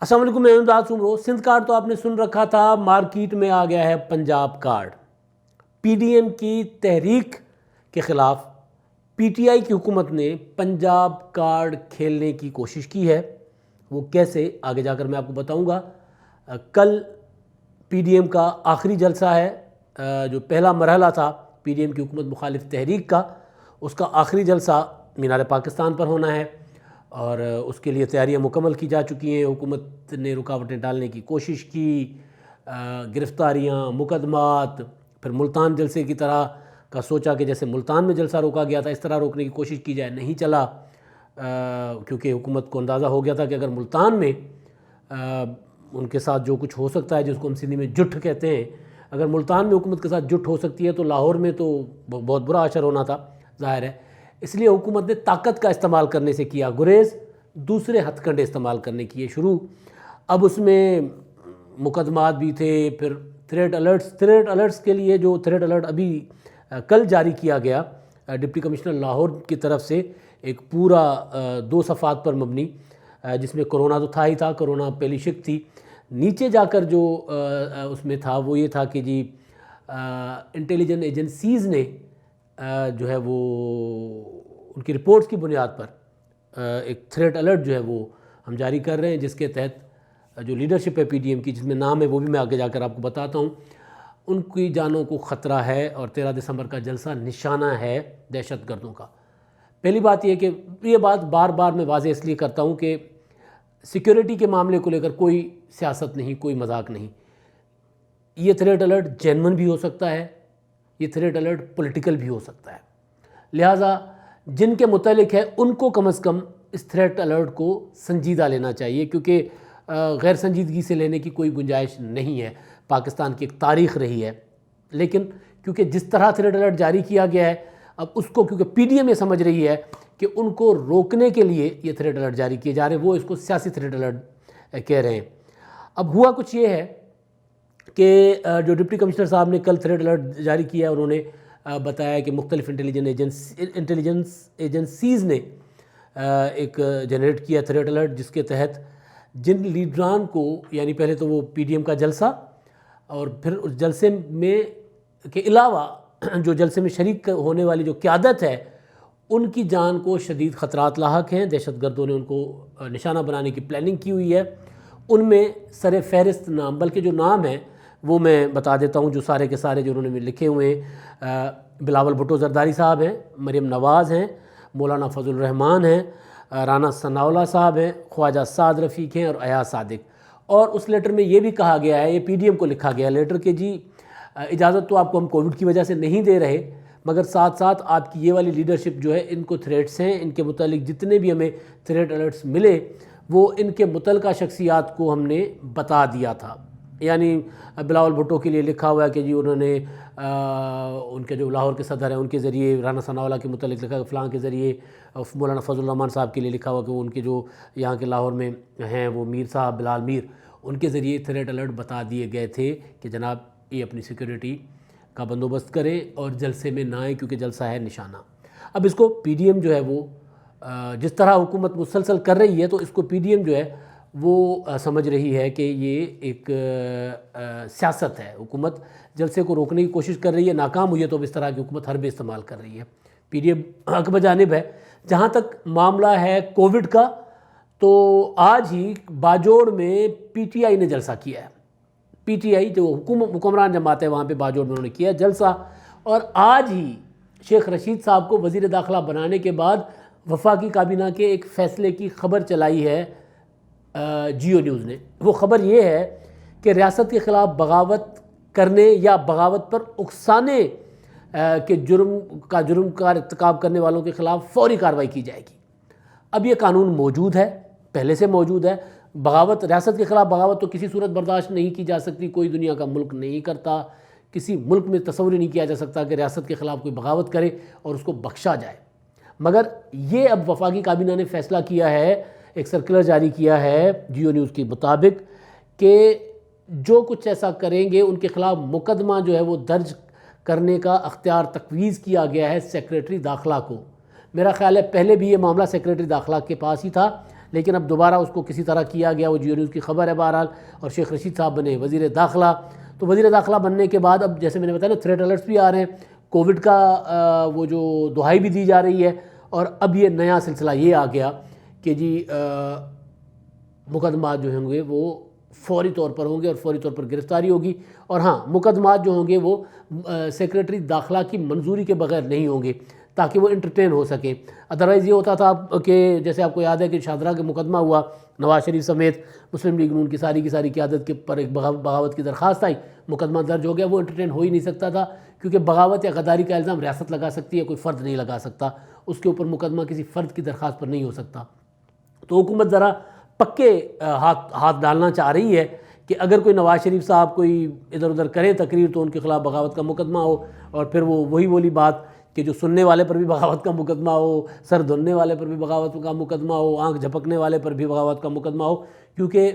السلام علیکم، میں امداد سمرو۔ سندھ کارڈ تو آپ نے سن رکھا تھا، مارکیٹ میں آ گیا ہے Punjab card. P D M کی تحریک کے خلاف پی ٹی آئی کی حکومت نے پنجاب کارڈ کھیلنے کی کوشش کی ہے۔ وہ کیسے، آگے جا کر میں آپ کو بتاؤں گا۔ کل پی ڈی ایم کا آخری جلسہ ہے، جو پہلا مرحلہ تھا پی ڈی ایم کی حکومت مخالف تحریک کا، اس کا آخری جلسہ مینار پاکستان پر ہونا ہے، اور اس کے لیے تیاریاں مکمل کی جا چکی ہیں۔ حکومت نے رکاوٹیں ڈالنے کی کوشش کی، گرفتاریاں، مقدمات، پھر ملتان جلسے کی طرح کا سوچا کہ جیسے ملتان میں جلسہ روکا گیا تھا اس طرح روکنے کی کوشش کی جائے، نہیں چلا، کیونکہ حکومت کو اندازہ ہو گیا تھا کہ اگر ملتان میں ان کے ساتھ جو کچھ ہو سکتا ہے، جس کو ہم سندھی میں جٹ کہتے ہیں، اگر ملتان میں حکومت کے ساتھ جٹ ہو سکتی ہے تو لاہور میں تو بہت برا اثر ہونا تھا، ظاہر ہے۔ اس لیے حکومت نے طاقت کا استعمال کرنے سے کیا گریز، دوسرے ہتھ کنڈے استعمال کرنے کیے شروع۔ اب اس میں مقدمات بھی تھے، پھر تھریٹ الرٹس کے لیے جو تھریٹ الرٹ ابھی کل جاری کیا گیا ڈپٹی کمشنر لاہور کی طرف سے، ایک پورا 2 صفحات پر مبنی، جس میں کرونا تو تھا ہی تھا، کرونا پہلی شک تھی۔ نیچے جا کر جو اس میں تھا وہ یہ تھا کہ جی انٹیلیجنس ایجنسیز نے جو ہے وہ ان کی رپورٹس کی بنیاد پر ایک تھریٹ الرٹ جو ہے وہ ہم جاری کر رہے ہیں، جس کے تحت جو لیڈرشپ ہے پی ڈی ایم کی، جس میں نام ہے وہ بھی میں آگے جا کر آپ کو بتاتا ہوں، ان کی جانوں کو خطرہ ہے، اور 13 دسمبر کا جلسہ نشانہ ہے دہشت گردوں کا۔ پہلی بات یہ کہ یہ بات بار بار میں واضح اس لیے کرتا ہوں کہ سیکیورٹی کے معاملے کو لے کر کوئی سیاست نہیں، کوئی مذاق نہیں۔ یہ تھریٹ الرٹ جینون بھی ہو سکتا ہے، یہ تھریٹ الرٹ پولیٹیکل بھی ہو سکتا ہے، لہٰذا جن کے متعلق ہے ان کو کم از کم اس تھریٹ الرٹ کو سنجیدہ لینا چاہیے، کیونکہ غیر سنجیدگی سے لینے کی کوئی گنجائش نہیں ہے۔ پاکستان کی ایک تاریخ رہی ہے، لیکن کیونکہ جس طرح تھریٹ الرٹ جاری کیا گیا ہے، اب اس کو کیونکہ پی ڈی ایم یہ سمجھ رہی ہے کہ ان کو روکنے کے لیے یہ تھریٹ الرٹ جاری کیے جا رہے ہیں، وہ اس کو سیاسی تھریٹ الرٹ کہہ رہے ہیں۔ اب ہوا کچھ یہ ہے کہ جو ڈپٹی کمشنر صاحب نے کل تھریٹ الرٹ جاری کیا ہے، انہوں نے بتایا کہ مختلف انٹیلیجنس ایجنسیز نے ایک جنریٹ کیا تھریٹ الرٹ، جس کے تحت جن لیڈران کو، یعنی پہلے تو وہ پی ڈی ایم کا جلسہ، اور پھر اس جلسے میں کے علاوہ جو جلسے میں شریک ہونے والی جو قیادت ہے، ان کی جان کو شدید خطرات لاحق ہیں۔ دہشت گردوں نے ان کو نشانہ بنانے کی پلاننگ کی ہوئی ہے۔ ان میں سر فہرست نام، بلکہ جو نام ہیں وہ میں بتا دیتا ہوں، جو سارے کے سارے جو انہوں نے لکھے ہوئے ہیں۔ بلاول بھٹو زرداری صاحب ہیں، مریم نواز ہیں، مولانا فضل الرحمان ہیں، رانا ثناءاللہ صاحب ہیں، خواجہ سعد رفیق ہیں، اور ایاز صادق۔ اور اس لیٹر میں یہ بھی کہا گیا ہے، یہ پی ڈی ایم کو لکھا گیا لیٹر کہ جی اجازت تو آپ کو ہم کووڈ کی وجہ سے نہیں دے رہے، مگر ساتھ ساتھ آپ کی یہ والی لیڈرشپ جو ہے، ان کو تھریٹس ہیں، ان کے متعلق جتنے بھی ہمیں تھریٹ الرٹس ملے وہ ان کے متعلقہ شخصیات کو ہم نے بتا دیا تھا۔ یعنی بلاول بھٹو کے لیے لکھا ہوا ہے کہ جی انہوں نے ان کے جو لاہور کے صدر ہیں ان کے ذریعے، رانا ثناءاللہ کے متعلق لکھا فلاں کے ذریعے، مولانا فضل الرحمان صاحب کے لیے لکھا ہوا کہ وہ ان کے جو یہاں کے لاہور میں ہیں وہ میر صاحب بلال میر، ان کے ذریعے تھریٹ الرٹ بتا دیے گئے تھے کہ جناب یہ اپنی سیکیورٹی کا بندوبست کریں اور جلسے میں نہ آئیں، کیونکہ جلسہ ہے نشانہ۔ اب اس کو پی ڈی ایم جو ہے وہ جس طرح حکومت مسلسل کر رہی ہے، تو اس کو پی ڈی ایم جو ہے وہ سمجھ رہی ہے کہ یہ ایک سیاست ہے۔ حکومت جلسے کو روکنے کی کوشش کر رہی ہے، ناکام ہوئی ہے تو اب اس طرح کی حکومت حربے استعمال کر رہی ہے۔ پی ڈی ایم حق بجانب ہے۔ جہاں تک معاملہ ہے کووڈ کا، تو آج ہی باجوڑ میں پی ٹی آئی نے جلسہ کیا ہے۔ پی ٹی آئی جو حکمران جماعت ہے وہاں پہ باجوڑ میں انہوں نے کیا جلسہ، اور آج ہی شیخ رشید صاحب کو وزیر داخلہ بنانے کے بعد وفاقی کابینہ کے ایک فیصلے کی خبر چلائی ہے جیو نیوز نے۔ وہ خبر یہ ہے کہ ریاست کے خلاف بغاوت کرنے یا بغاوت پر اکسانے کے جرم کا ارتکاب کرنے والوں کے خلاف فوری کارروائی کی جائے گی۔ اب یہ قانون موجود ہے، پہلے سے موجود ہے۔ بغاوت، ریاست کے خلاف بغاوت تو کسی صورت برداشت نہیں کی جا سکتی، کوئی دنیا کا ملک نہیں کرتا، کسی ملک میں تصور ہی نہیں کیا جا سکتا کہ ریاست کے خلاف کوئی بغاوت کرے اور اس کو بخشا جائے۔ مگر یہ اب وفاقی کابینہ نے فیصلہ کیا ہے، ایک سرکولر جاری کیا ہے جیو نیوز کے مطابق، کہ جو کچھ ایسا کریں گے ان کے خلاف مقدمہ جو ہے وہ درج کرنے کا اختیار تفویض کیا گیا ہے سیکریٹری داخلہ کو۔ میرا خیال ہے پہلے بھی یہ معاملہ سیکریٹری داخلہ کے پاس ہی تھا، لیکن اب دوبارہ اس کو کسی طرح کیا گیا، وہ جیو نیوز کی خبر ہے بہرحال، اور شیخ رشید صاحب بنے وزیر داخلہ۔ تو وزیر داخلہ بننے کے بعد اب جیسے میں نے بتایا نا، تھریٹ الرٹس بھی آ رہے ہیں، کووڈ کا وہ جو دہائی بھی دی جا رہی ہے، اور اب یہ نیا سلسلہ یہ آ گیا کہ جی مقدمات جو ہوں گے وہ فوری طور پر ہوں گے اور فوری طور پر گرفتاری ہوگی، اور ہاں مقدمات جو ہوں گے وہ سیکریٹری داخلہ کی منظوری کے بغیر نہیں ہوں گے تاکہ وہ انٹرٹین ہو سکے۔ ادروائز یہ ہوتا تھا کہ جیسے آپ کو یاد ہے کہ شاہدرہ کے مقدمہ ہوا، نواز شریف سمیت مسلم لیگ نون کی ساری قیادت کے پر ایک بغاوت کی درخواست آئی، مقدمہ درج ہو گیا، وہ انٹرٹین ہو ہی نہیں سکتا تھا کیونکہ بغاوت یا غداری کا الزام ریاست لگا سکتی ہے، کوئی فرد نہیں لگا سکتا، اس کے اوپر مقدمہ کسی فرد کی درخواست پر نہیں ہو سکتا۔ تو حکومت ذرا پکے ہاتھ ڈالنا چاہ رہی ہے کہ اگر کوئی نواز شریف صاحب کوئی ادھر ادھر کرے تقریر تو ان کے خلاف بغاوت کا مقدمہ ہو، اور پھر وہ وہی بات کہ جو سننے والے پر بھی بغاوت کا مقدمہ ہو، سر دھلنے والے پر بھی بغاوت کا مقدمہ ہو، آنکھ جھپکنے والے پر بھی بغاوت کا مقدمہ ہو، کیونکہ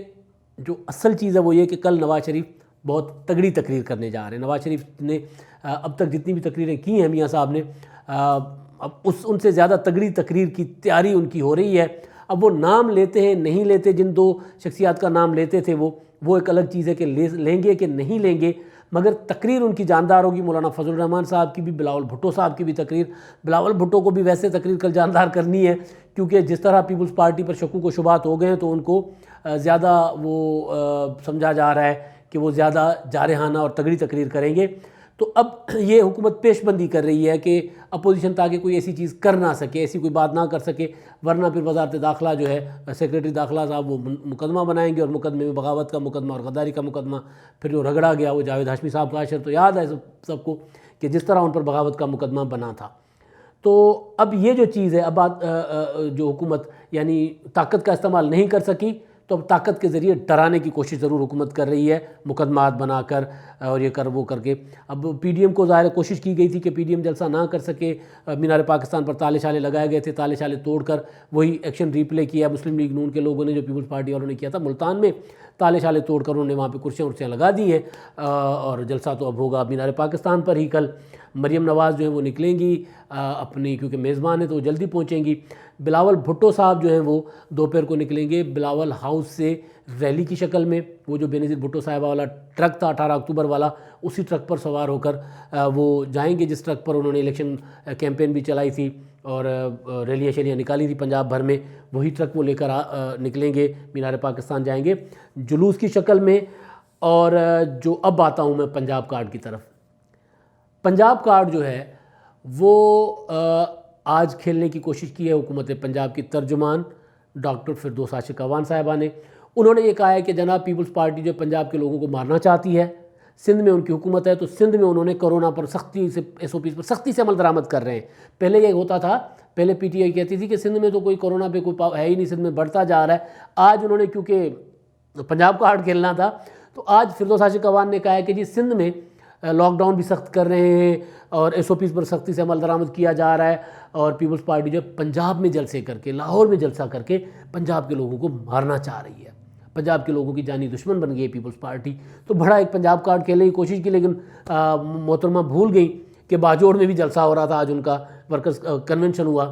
جو اصل چیز ہے وہ یہ کہ کل نواز شریف بہت تگڑی تقریر کرنے جا رہے ہیں۔ نواز شریف نے اب تک جتنی بھی تقریریں کی ہیں میاں صاحب نے، اب ان سے زیادہ تگڑی تقریر کی تیاری ان کی ہو رہی ہے۔ اب وہ نام لیتے ہیں نہیں لیتے، جن دو شخصیات کا نام لیتے تھے وہ ایک الگ چیز ہے کہ لیں گے کہ نہیں لیں گے، مگر تقریر ان کی جاندار ہوگی۔ مولانا فضل الرحمان صاحب کی بھی، بلاول بھٹو صاحب کی بھی تقریر، بلاول بھٹو کو بھی ویسے تقریر کل جاندار کرنی ہے، کیونکہ جس طرح پیپلز پارٹی پر شکوک و شبہات ہو گئے ہیں تو ان کو زیادہ وہ سمجھا جا رہا ہے کہ وہ زیادہ جارحانہ اور تگڑی تقریر کریں گے۔ تو اب یہ حکومت پیش بندی کر رہی ہے کہ اپوزیشن تاکہ کوئی ایسی چیز کر نہ سکے، ایسی کوئی بات نہ کر سکے، ورنہ پھر وزارت داخلہ جو ہے، سیکریٹری داخلہ صاحب وہ مقدمہ بنائیں گے، اور مقدمے میں بغاوت کا مقدمہ اور غداری کا مقدمہ۔ پھر جو رگڑا گیا وہ جاوید ہاشمی صاحب کا اشر تو یاد ہے سب کو کہ جس طرح ان پر بغاوت کا مقدمہ بنا تھا۔ تو اب یہ جو چیز ہے، اب جو حکومت یعنی طاقت کا استعمال نہیں کر سکی، تو اب طاقت کے ذریعے ڈرانے کی کوشش ضرور حکومت کر رہی ہے، مقدمات بنا کر اور یہ کر وہ کر کے۔ اب پی ڈی ایم کو ظاہر کوشش کی گئی تھی کہ پی ڈی ایم جلسہ نہ کر سکے، مینار پاکستان پر تالے شالے لگائے گئے تھے، تالے شالے توڑ کر وہی ایکشن ریپلے کیا مسلم لیگ نون کے لوگوں نے، جو پیپلز پارٹی والوں نے کیا تھا ملتان میں، تالے شالے توڑ کر انہوں نے وہاں پہ کرسیاں لگا دی ہیں، اور جلسہ تو اب ہوگا مینار پاکستان پر ہی کل۔ مریم نواز جو ہیں وہ نکلیں گی اپنی، کیونکہ میزبان ہے تو وہ جلدی پہنچیں گی۔ بلاول بھٹو صاحب جو ہیں وہ دوپہر کو نکلیں گے بلاول ہاؤس سے ریلی کی شکل میں، وہ جو بے نظیر بھٹو صاحبہ والا ٹرک تھا 18 اکتوبر والا، اسی ٹرک پر سوار ہو کر وہ جائیں گے، جس ٹرک پر انہوں نے الیکشن کیمپین بھی چلائی تھی اور ریلیاں شیلیاں نکالی تھی پنجاب بھر میں، وہی ٹرک وہ لے کر نکلیں گے، مینار پاکستان جائیں گے جلوس کی شکل میں۔ اور جو اب آتا ہوں میں پنجاب کارڈ کی طرف، پنجاب کارڈ جو ہے وہ آج کھیلنے کی کوشش کی ہے حکومت پنجاب کی ترجمان ڈاکٹر فردوس عاشق اعوان صاحبہ نے۔ انہوں نے یہ کہا ہے کہ جناب پیپلز پارٹی جو پنجاب کے لوگوں کو مارنا چاہتی ہے، سندھ میں ان کی حکومت ہے تو سندھ میں انہوں نے کرونا پر سختی سے SOPs پر سختی سے عمل درآمد کر رہے ہیں۔ پہلے یہ ہوتا تھا، پہلے پی ٹی آئی کہتی تھی کہ سندھ میں تو کوئی کرونا پہ کوئی ہے ہی نہیں، سندھ میں بڑھتا جا رہا ہے۔ آج انہوں نے کیونکہ پنجاب کارڈ کھیلنا تھا تو آج فردوس عاشق اعوان نے کہا ہے کہ جی سندھ میں لاک ڈاؤن بھی سخت کر رہے ہیں اور SOPs پر سختی سے عمل درآمد کیا جا رہا ہے، اور پیپلز پارٹی جو پنجاب میں جلسے کر کے، لاہور میں جلسہ کر کے پنجاب کے لوگوں کو مارنا چاہ رہی ہے، پنجاب کے لوگوں کی جانی دشمن بن گئی ہے پیپلز پارٹی۔ تو بڑا ایک پنجاب کارڈ کھیلنے کی کوشش کی، لیکن محترمہ بھول گئی کہ باجوڑ میں بھی جلسہ ہو رہا تھا، آج ان کا ورکرز کنونشن ہوا،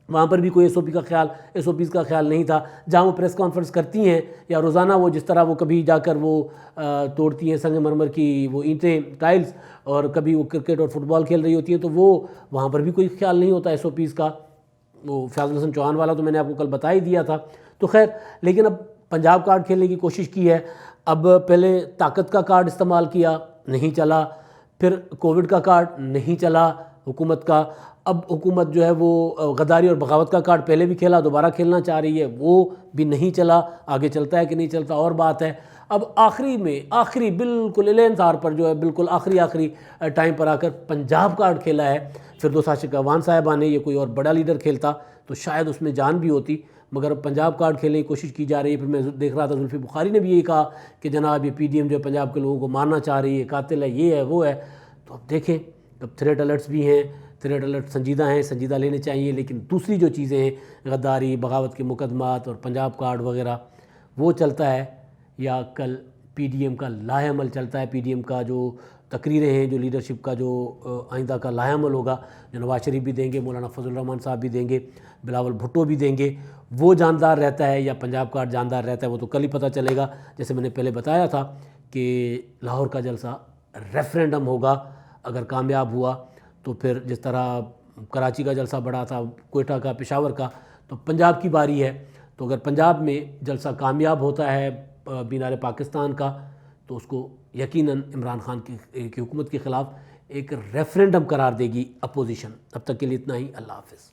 وہاں پر بھی کوئی SOPs کا خیال نہیں تھا۔ جہاں وہ پریس کانفرنس کرتی ہیں یا روزانہ وہ جس طرح وہ کبھی جا کر وہ توڑتی ہیں سنگ مرمر کی وہ اینٹیں ٹائلز، اور کبھی وہ کرکٹ اور فٹ بال کھیل رہی ہوتی ہیں، تو وہ وہاں پر بھی کوئی خیال نہیں ہوتا SOPs کا۔ وہ فیاض الحسن چوہان والا تو میں نے آپ کو کل بتا ہی دیا تھا۔ تو خیر، لیکن اب پنجاب کارڈ کھیلنے کی کوشش کی ہے۔ اب پہلے طاقت کا کارڈ استعمال کیا، نہیں چلا، پھر کووڈ کا کارڈ نہیں چلا حکومت کا، اب حکومت جو ہے وہ غداری اور بغاوت کا کارڈ پہلے بھی کھیلا، دوبارہ کھیلنا چاہ رہی ہے، وہ بھی نہیں چلا۔ آگے چلتا ہے کہ نہیں چلتا اور بات ہے۔ اب آخری بالکل الانتہار پر جو ہے، بالکل آخری ٹائم پر آ کر پنجاب کارڈ کھیلا ہے فردوس عاشق اعوان صاحبہ نے۔ یہ کوئی اور بڑا لیڈر کھیلتا تو شاید اس میں جان بھی ہوتی، مگر پنجاب کارڈ کھیلنے کی کوشش کی جا رہی ہے۔ پھر میں دیکھ رہا تھا زلفی بخاری نے بھی یہی کہا کہ جناب یہ پی ڈی ایم جو ہے پنجاب کے لوگوں کو مارنا چاہ رہی ہے، قاتل ہے، یہ ہے وہ ہے۔ تو اب دیکھیں، اب تھریٹ الرٹس بھی ہیں، تھریٹ الرٹ سنجیدہ ہیں، سنجیدہ لینے چاہیے، لیکن دوسری جو چیزیں ہیں، غداری، بغاوت کے مقدمات اور پنجاب کارڈ وغیرہ، وہ چلتا ہے یا کل پی ڈی ایم کا لاہ عمل چلتا ہے، پی ڈی ایم کا جو تقریریں ہیں، جو لیڈرشپ کا جو آئندہ کا لائحہ عمل ہوگا، جو نواز شریف بھی دیں گے، مولانا فضل الرحمان صاحب بھی دیں گے، بلاول بھٹو بھی دیں گے، وہ جاندار رہتا ہے یا پنجاب کارڈ جاندار رہتا ہے وہ تو کل ہی پتہ چلے گا۔ جیسے میں نے پہلے بتایا تھا کہ لاہور کا جلسہ ریفرینڈم ہوگا، اگر کامیاب ہوا تو پھر جس طرح کراچی کا جلسہ بڑا تھا، کوئٹہ کا، پشاور کا، تو پنجاب کی باری ہے۔ تو اگر پنجاب میں جلسہ کامیاب ہوتا ہے مینار پاکستان کا، تو اس کو یقیناً عمران خان کی حکومت کے خلاف ایک ریفرینڈم قرار دے گی اپوزیشن۔ اب تک کے لیے اتنا ہی، اللہ حافظ۔